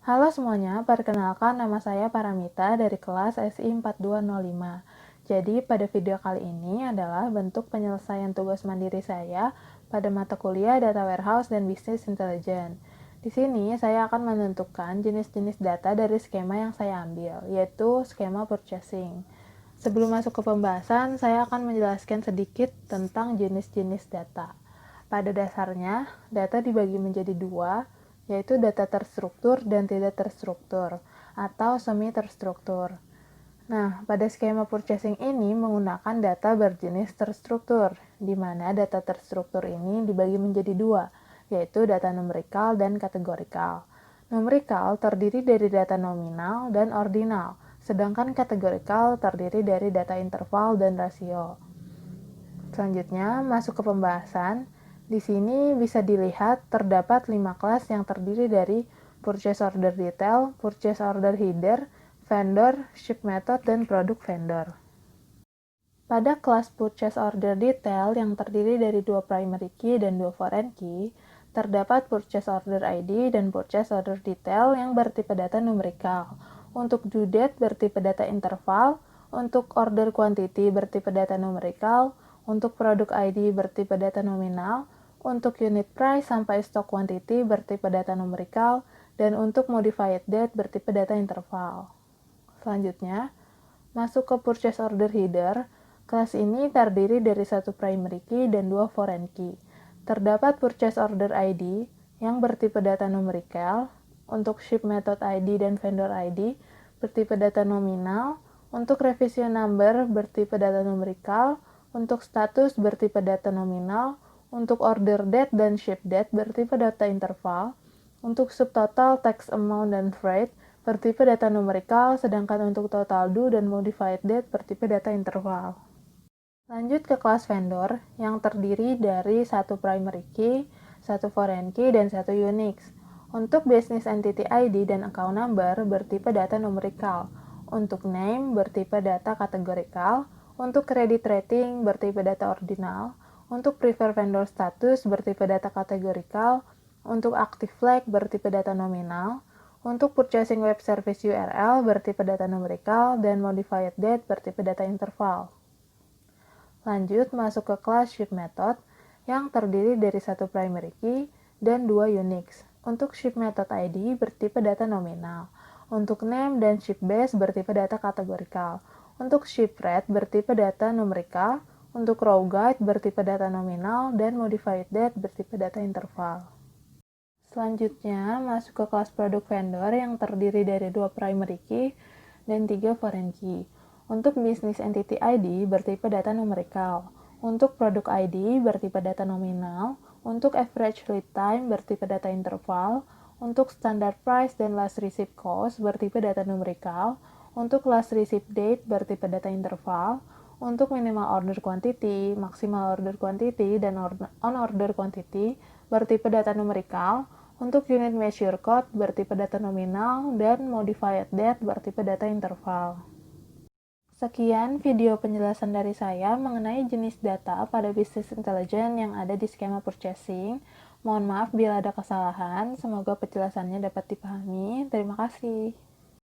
Halo semuanya, perkenalkan nama saya Paramita dari kelas SI 4205. Jadi pada video kali ini adalah bentuk penyelesaian tugas mandiri saya pada mata kuliah Data Warehouse dan Business Intelligence. Di sini saya akan menentukan jenis-jenis data dari skema yang saya ambil, yaitu skema purchasing. Sebelum masuk ke pembahasan, saya akan menjelaskan sedikit tentang jenis-jenis data. Pada dasarnya, data dibagi menjadi dua, yaitu data terstruktur dan tidak terstruktur, atau semi-terstruktur. Nah, pada skema purchasing ini menggunakan data berjenis terstruktur, di mana data terstruktur ini dibagi menjadi dua, yaitu data numerikal dan kategorikal. Numerikal terdiri dari data nominal dan ordinal, sedangkan kategorikal terdiri dari data interval dan rasio. Selanjutnya, masuk ke pembahasan. Di sini bisa dilihat terdapat 5 kelas yang terdiri dari purchase order detail, purchase order header, vendor, ship method, dan produk vendor. Pada kelas purchase order detail yang terdiri dari 2 primary key dan 2 foreign key, terdapat purchase order ID dan purchase order detail yang bertipe data numerikal. Untuk due date bertipe data interval, untuk order quantity bertipe data numerikal, untuk produk ID bertipe data nominal, untuk unit price sampai stock quantity bertipe data numerikal, dan untuk modified date bertipe data interval. Selanjutnya, masuk ke purchase order header. Kelas ini terdiri dari 1 primary key dan 2 foreign key. Terdapat purchase order ID yang bertipe data numerikal, untuk ship method ID dan vendor ID bertipe data nominal, untuk revision number bertipe data numerikal, untuk status bertipe data nominal, untuk order date dan ship date bertipe data interval, untuk subtotal, tax amount, dan freight bertipe data numerikal, sedangkan untuk total due dan modified date bertipe data interval. Lanjut ke kelas vendor yang terdiri dari 1 primary key, 1 foreign key, dan 1 Unix. Untuk business entity ID dan account number bertipe data numerikal. Untuk name bertipe data kategorikal. Untuk credit rating bertipe data ordinal. Untuk prefer vendor status bertipe data kategorikal. Untuk active flag bertipe data nominal. Untuk purchasing web service URL bertipe data numerikal dan modified date bertipe data interval. Lanjut masuk ke kelas ship method yang terdiri dari 1 primary key dan 2 Unix. Untuk ship method ID bertipe data nominal. Untuk name dan ship base bertipe data kategorikal. Untuk ship rate bertipe data numerikal. Untuk row guide bertipe data nominal dan modified date bertipe data interval. Selanjutnya, masuk ke kelas produk vendor yang terdiri dari 2 primary key dan 3 foreign key. Untuk business entity ID bertipe data numerikal. Untuk produk ID bertipe data nominal. Untuk average lead time bertipe data interval. Untuk standard price dan last receipt cost bertipe data numerikal. Untuk last receipt date bertipe data interval. Untuk minimal order quantity, maximal order quantity, dan on order quantity bertipe data numerikal. Untuk unit measure code bertipe data nominal dan modified date bertipe data interval. Sekian video penjelasan dari saya mengenai jenis data pada business intelligence yang ada di skema purchasing. Mohon maaf bila ada kesalahan, semoga penjelasannya dapat dipahami. Terima kasih.